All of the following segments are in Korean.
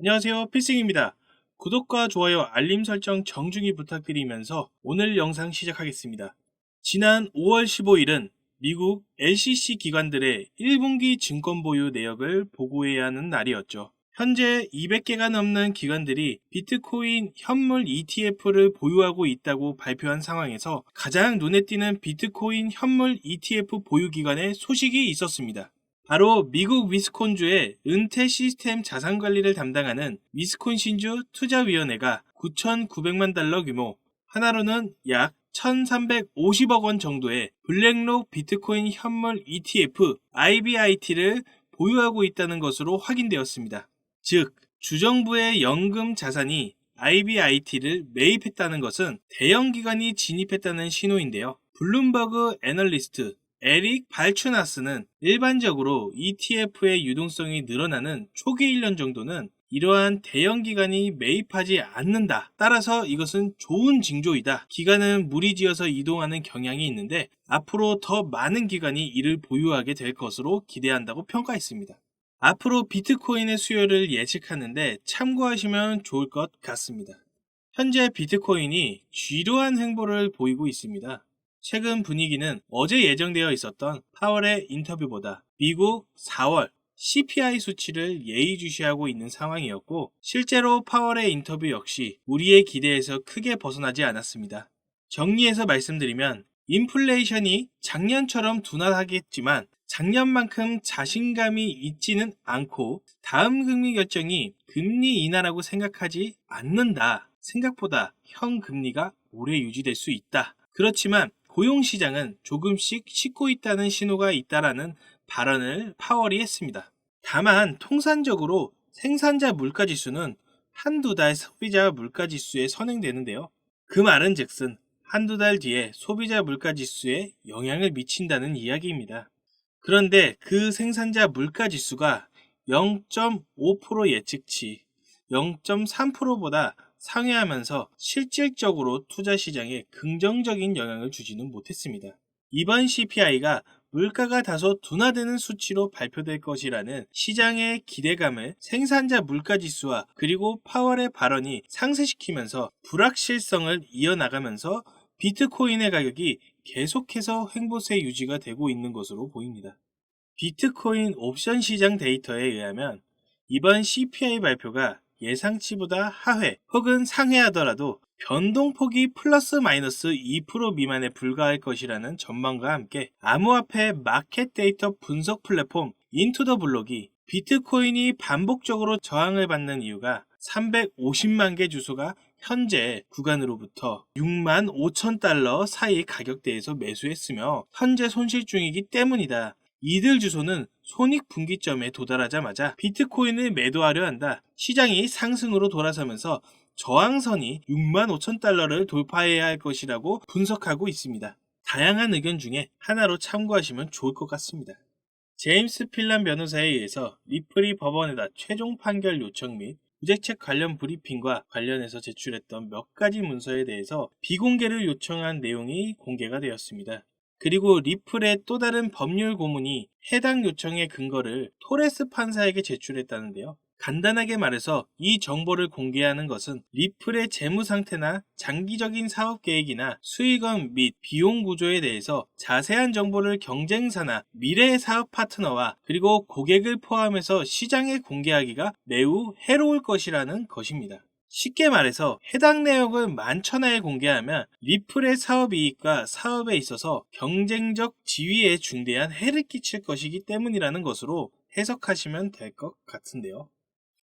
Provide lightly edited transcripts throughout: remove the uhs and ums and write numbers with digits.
안녕하세요, 필승입니다. 구독과 좋아요, 알림 설정 정중히 부탁드리면서 오늘 영상 시작하겠습니다. 지난 5월 15일은 미국 SEC 기관들의 1분기 증권 보유 내역을 보고해야 하는 날이었죠. 현재 200개가 넘는 기관들이 비트코인 현물 ETF를 보유하고 있다고 발표한 상황에서 가장 눈에 띄는 비트코인 현물 ETF 보유 기관의 소식이 있었습니다. 바로 미국 위스콘주의 은퇴 시스템 자산 관리를 담당하는 위스콘신주 투자위원회가 9,900만 달러 규모, 하나로는 약 1,350억 원 정도의 블랙록 비트코인 현물 ETF IBIT를 보유하고 있다는 것으로 확인되었습니다. 즉, 주정부의 연금 자산이 IBIT를 매입했다는 것은 대형 기관이 진입했다는 신호인데요. 블룸버그 애널리스트 에릭 발추나스는 일반적으로 ETF의 유동성이 늘어나는 초기 1년 정도는 이러한 대형 기관이 매입하지 않는다. 따라서 이것은 좋은 징조이다. 기관은 무리지어서 이동하는 경향이 있는데 앞으로 더 많은 기관이 이를 보유하게 될 것으로 기대한다고 평가했습니다. 앞으로 비트코인의 수요를 예측하는데 참고하시면 좋을 것 같습니다. 현재 비트코인이 쥐로한 행보를 보이고 있습니다. 최근 분위기는 어제 예정되어 있었던 파월의 인터뷰보다 미국 4월 CPI 수치를 예의주시하고 있는 상황이었고, 실제로 파월의 인터뷰 역시 우리의 기대에서 크게 벗어나지 않았습니다. 정리해서 말씀드리면 인플레이션이 작년처럼 둔화하겠지만 작년만큼 자신감이 있지는 않고 다음 금리 결정이 금리 인하라고 생각하지 않는다. 생각보다 현금리가 오래 유지될 수 있다. 그렇지만 고용시장은 조금씩 식고 있다는 신호가 있다라는 발언을 파월이 했습니다. 다만 통산적으로 생산자 물가지수는 한두 달 소비자 물가지수에 선행되는데요. 그 말은 즉슨 한두 달 뒤에 소비자 물가지수에 영향을 미친다는 이야기입니다. 그런데 그 생산자 물가지수가 0.5% 예측치 0.3%보다 상회하면서 실질적으로 투자 시장에 긍정적인 영향을 주지는 못했습니다. 이번 CPI가 물가가 다소 둔화되는 수치로 발표될 것이라는 시장의 기대감을 생산자 물가지수와 그리고 파월의 발언이 상쇄시키면서 불확실성을 이어나가면서 비트코인의 가격이 계속해서 횡보세 유지가 되고 있는 것으로 보입니다. 비트코인 옵션 시장 데이터에 의하면 이번 CPI 발표가 예상치보다 하회 혹은 상회하더라도 변동폭이 플러스 마이너스 2% 미만에 불과할 것이라는 전망과 함께 암호화폐 마켓 데이터 분석 플랫폼 인투더블록이 비트코인이 반복적으로 저항을 받는 이유가 350만 개 주소가 현재 구간으로부터 6만 5천 달러 사이 가격대에서 매수했으며 현재 손실 중이기 때문이다. 이들 주소는 손익분기점에 도달하자마자 비트코인을 매도하려 한다. 시장이 상승으로 돌아서면서 저항선이 6만 5천 달러를 돌파해야 할 것이라고 분석하고 있습니다. 다양한 의견 중에 하나로 참고하시면 좋을 것 같습니다. 제임스 필란 변호사에 의해서 리플이 법원에다 최종 판결 요청 및 구제책 관련 브리핑과 관련해서 제출했던 몇 가지 문서에 대해서 비공개를 요청한 내용이 공개가 되었습니다. 그리고 리플의 또 다른 법률 고문이 해당 요청의 근거를 토레스 판사에게 제출했다는데요. 간단하게 말해서 이 정보를 공개하는 것은 리플의 재무 상태나 장기적인 사업 계획이나 수익원 및 비용 구조에 대해서 자세한 정보를 경쟁사나 미래의 사업 파트너와 그리고 고객을 포함해서 시장에 공개하기가 매우 해로울 것이라는 것입니다. 쉽게 말해서 해당 내역을 만천하에 공개하면 리플의 사업 이익과 사업에 있어서 경쟁적 지위에 중대한 해를 끼칠 것이기 때문이라는 것으로 해석하시면 될 것 같은데요.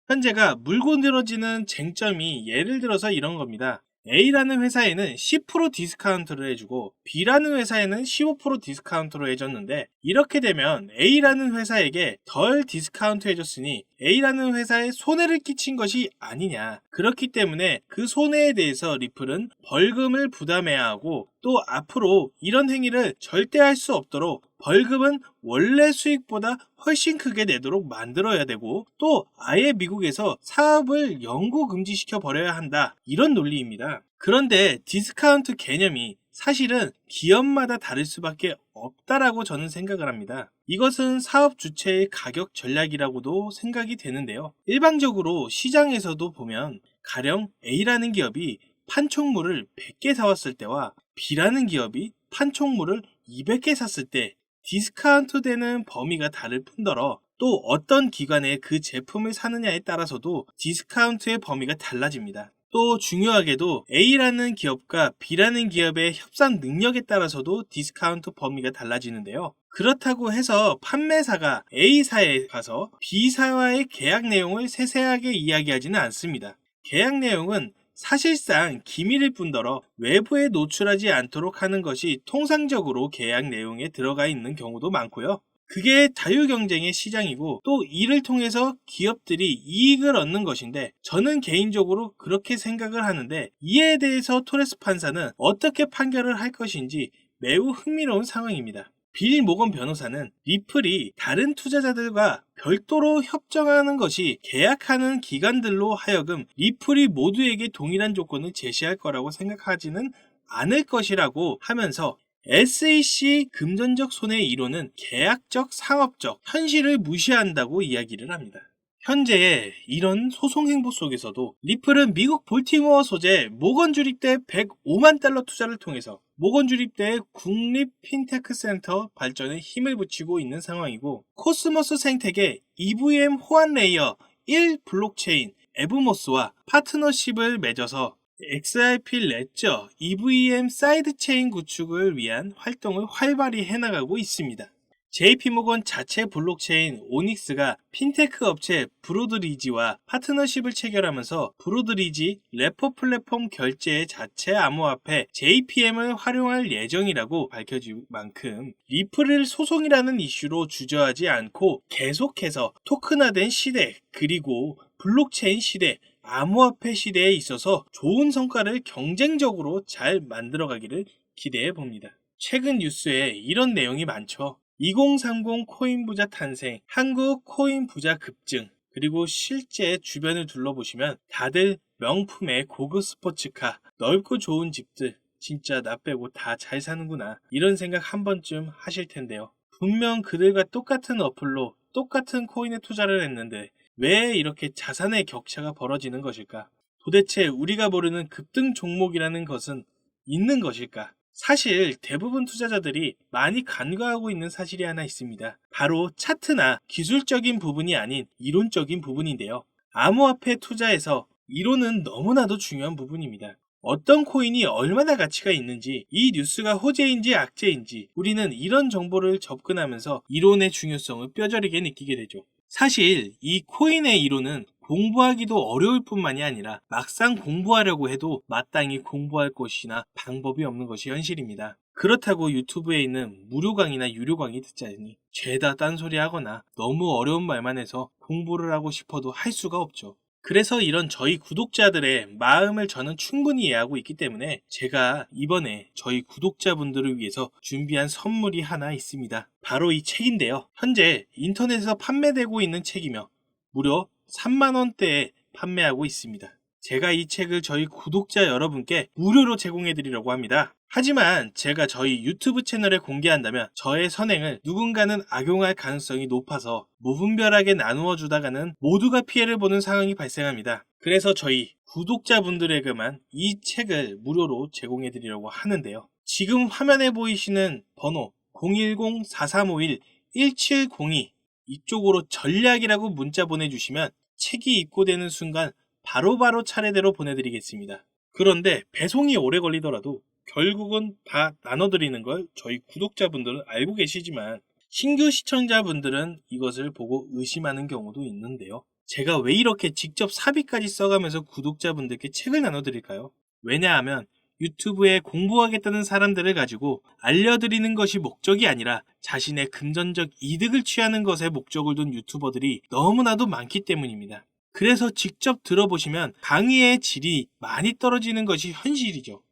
현재가 물고 늘어지는 쟁점이 예를 들어서 이런 겁니다. A라는 회사에는 10% 디스카운트를 해주고 B라는 회사에는 15% 디스카운트로 해줬는데 이렇게 되면 A라는 회사에게 덜 디스카운트 해줬으니 A라는 회사에 손해를 끼친 것이 아니냐. 그렇기 때문에 그 손해에 대해서 리플은 벌금을 부담해야 하고 또 앞으로 이런 행위를 절대 할 수 없도록 벌금은 원래 수익보다 훨씬 크게 내도록 만들어야 되고 또 아예 미국에서 사업을 영구 금지시켜 버려야 한다. 이런 논리입니다. 그런데 디스카운트 개념이 사실은 기업마다 다를 수밖에 없다라고 저는 생각을 합니다. 이것은 사업 주체의 가격 전략이라고도 생각이 되는데요. 일반적으로 시장에서도 보면 가령 A라는 기업이 판촉물을 100개 사왔을 때와 B라는 기업이 판촉물을 200개 샀을 때 디스카운트 되는 범위가 다를 뿐더러 또 어떤 기관에 그 제품을 사느냐에 따라서도 디스카운트의 범위가 달라집니다. 또 중요하게도 A라는 기업과 B라는 기업의 협상 능력에 따라서도 디스카운트 범위가 달라지는데요. 그렇다고 해서 판매사가 A사에 가서 B사와의 계약 내용을 세세하게 이야기하지는 않습니다. 계약 내용은 사실상 기밀일 뿐더러 외부에 노출하지 않도록 하는 것이 통상적으로 계약 내용에 들어가 있는 경우도 많고요. 그게 자유경쟁의 시장이고 또 이를 통해서 기업들이 이익을 얻는 것인데 저는 개인적으로 그렇게 생각을 하는데 이에 대해서 토레스 판사는 어떻게 판결을 할 것인지 매우 흥미로운 상황입니다. 빌 모건 변호사는 리플이 다른 투자자들과 별도로 협정하는 것이 계약하는 기관들로 하여금 리플이 모두에게 동일한 조건을 제시할 거라고 생각하지는 않을 것이라고 하면서 SEC 금전적 손해 이론은 계약적, 상업적, 현실을 무시한다고 이야기를 합니다. 현재 이런 소송 행보 속에서도 리플은 미국 볼티모어 소재 모건 주립대 105만 달러 투자를 통해서 모건 주립대의 국립 핀테크 센터 발전에 힘을 붙이고 있는 상황이고 코스모스 생텍의 EVM 호환 레이어 1 블록체인 에브모스와 파트너십을 맺어서 XRP 레저 EVM 사이드체인 구축을 위한 활동을 활발히 해나가고 있습니다. JP모건 자체 블록체인 오닉스가 핀테크 업체 브로드리지와 파트너십을 체결하면서 브로드리지 레포 플랫폼 결제 자체 암호화폐 JPM을 활용할 예정이라고 밝혀진 만큼 리플을 소송이라는 이슈로 주저하지 않고 계속해서 토큰화된 시대 그리고 블록체인 시대 암호화폐 시대에 있어서 좋은 성과를 경쟁적으로 잘 만들어가기를 기대해 봅니다. 최근 뉴스에 이런 내용이 많죠. 2030 코인 부자 탄생, 한국 코인 부자 급증, 그리고 실제 주변을 둘러보시면 다들 명품의 고급 스포츠카, 넓고 좋은 집들, 진짜 나 빼고 다 잘 사는구나 이런 생각 한 번쯤 하실 텐데요. 분명 그들과 똑같은 어플로 똑같은 코인에 투자를 했는데 왜 이렇게 자산의 격차가 벌어지는 것일까? 도대체 우리가 모르는 급등 종목이라는 것은 있는 것일까? 사실 대부분 투자자들이 많이 간과하고 있는 사실이 하나 있습니다. 바로 차트나 기술적인 부분이 아닌 이론적인 부분인데요. 암호화폐 투자에서 이론은 너무나도 중요한 부분입니다. 어떤 코인이 얼마나 가치가 있는지, 이 뉴스가 호재인지 악재인지 우리는 이런 정보를 접근하면서 이론의 중요성을 뼈저리게 느끼게 되죠. 사실 이 코인의 이론은 공부하기도 어려울 뿐만이 아니라 막상 공부하려고 해도 마땅히 공부할 곳이나 방법이 없는 것이 현실입니다. 그렇다고 유튜브에 있는 무료 강의나 유료 강의 듣자니 죄다 딴소리 하거나 너무 어려운 말만 해서 공부를 하고 싶어도 할 수가 없죠. 그래서 이런 저희 구독자들의 마음을 저는 충분히 이해하고 있기 때문에 제가 이번에 저희 구독자분들을 위해서 준비한 선물이 하나 있습니다. 바로 이 책인데요. 현재 인터넷에서 판매되고 있는 책이며 무려 3만원대에 판매하고 있습니다. 제가 이 책을 저희 구독자 여러분께 무료로 제공해드리려고 합니다. 하지만 제가 저희 유튜브 채널에 공개한다면 저의 선행을 누군가는 악용할 가능성이 높아서 무분별하게 나누어 주다가는 모두가 피해를 보는 상황이 발생합니다. 그래서 저희 구독자분들에게만 이 책을 무료로 제공해드리려고 하는데요. 지금 화면에 보이시는 번호 010-4351-1702 이쪽으로 전략이라고 문자 보내주시면 책이 입고되는 순간 바로바로 차례대로 보내드리겠습니다. 그런데 배송이 오래 걸리더라도 결국은 다 나눠드리는 걸 저희 구독자분들은 알고 계시지만 신규 시청자분들은 이것을 보고 의심하는 경우도 있는데요. 제가 왜 이렇게 직접 사비까지 써가면서 구독자분들께 책을 나눠드릴까요? 왜냐하면 유튜브에 공부하겠다는 사람들을 가지고 알려드리는 것이 목적이 아니라 자신의 금전적 이득을 취하는 것에 목적을 둔 유튜버들이 너무나도 많기 때문입니다. 그래서 직접 들어보시면 강의의 질이 많이 떨어지는 것이 현실이죠.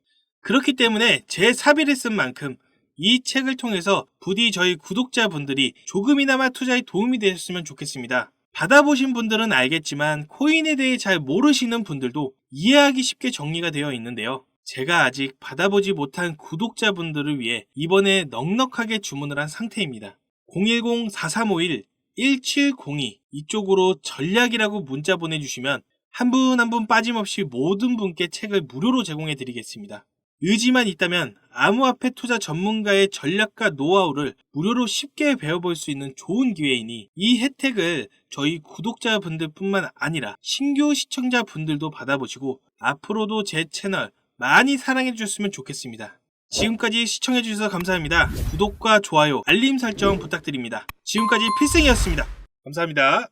그렇기 때문에 제 사비를 쓴 만큼 이 책을 통해서 부디 저희 구독자분들이 조금이나마 투자에 도움이 되셨으면 좋겠습니다. 받아보신 분들은 알겠지만 코인에 대해 잘 모르시는 분들도 이해하기 쉽게 정리가 되어 있는데요. 제가 아직 받아보지 못한 구독자분들을 위해 이번에 넉넉하게 주문을 한 상태입니다. 010-4351-1702 이쪽으로 전략이라고 문자 보내주시면 한 분 한 분 빠짐없이 모든 분께 책을 무료로 제공해 드리겠습니다. 의지만 있다면 암호화폐 투자 전문가의 전략과 노하우를 무료로 쉽게 배워볼 수 있는 좋은 기회이니 이 혜택을 저희 구독자분들 뿐만 아니라 신규 시청자분들도 받아보시고 앞으로도 제 채널 많이 사랑해 주셨으면 좋겠습니다. 지금까지 시청해 주셔서 감사합니다. 구독과 좋아요, 알림 설정 부탁드립니다. 지금까지 필승이었습니다. 감사합니다.